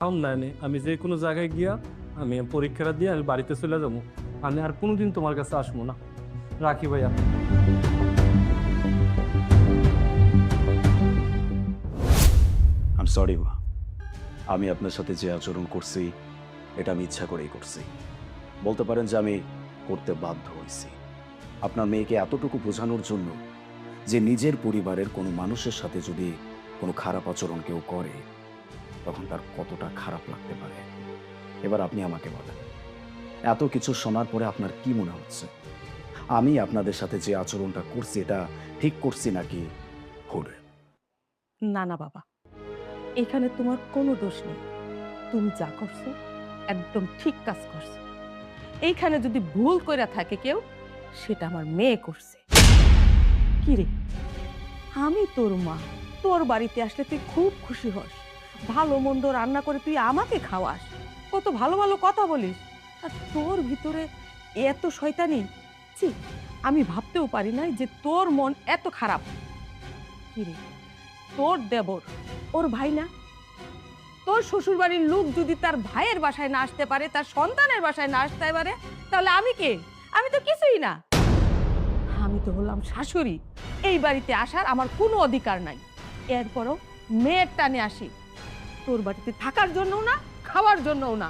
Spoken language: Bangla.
অনলাইনে আমি যে কোনো জায়গায় গিয়া আমি পরীক্ষাটা দিয়ে আমি বাড়িতে চলে যাবো। আমি আর কোনোদিন তোমার কাছে আসবো না। রাখি ভাইয়া। আই এম সরি মা। আমি আপনার সাথে যে আচরণ করছি এটা আমি ইচ্ছা করেই করছি। বলতে পারেন যে আমি করতে বাধ্য হয়েছি আপনার মেয়েকে এতটুকু বোঝানোর জন্য যে নিজের পরিবারের কোনো মানুষের সাথে যদি কোনো খারাপ আচরণ কেউ করে তখন তার কতটা খারাপ লাগতে পারে। এবার আপনি আমাকে বলেন, এত কিছু শোনার পরে আপনার কি মনে হচ্ছে? আমি আপনাদের সাথে যে আচরণটা করছি এটা ঠিক করছি নাকি ভুল? না না বাবা, এখানে তোমার কোনো দোষ নেই। তুমি যা করছো একদম ঠিক কাজ করছো। এইখানে যদি ভুল কইরা থাকে কেউ, সেটা আমার মেয়ে করছে। কি রে, আমি তোর মা, তোর বাড়িতে আসলে তুই খুব খুশি হস, ভালো মন্দ রান্না করে তুই আমাকে খাওয়াস, কত ভালো ভালো কথা বলিস। আর তোর ভিতরে এত শয়তানি, ছি, আমি ভাবতেও পারি নাই যে তোর মন এত খারাপ। কি রে, তোর দেবর ওর ভাই না? তোর শ্বশুর বাড়ির লোক যদি তার ভাইয়ের বাসায় না আসতে পারে, তার সন্তানের বাসায় না আসতে পারে, তাহলে আমি কে? আমি তো কিছুই না। আমি তো হলাম শাশুড়ি, এই বাড়িতে আসার আমার কোনো অধিকার নাই। এরপরও মেয়ের টানে আসি, তোর বাড়িতে থাকার জন্যও না, খাওয়ার জন্যও না।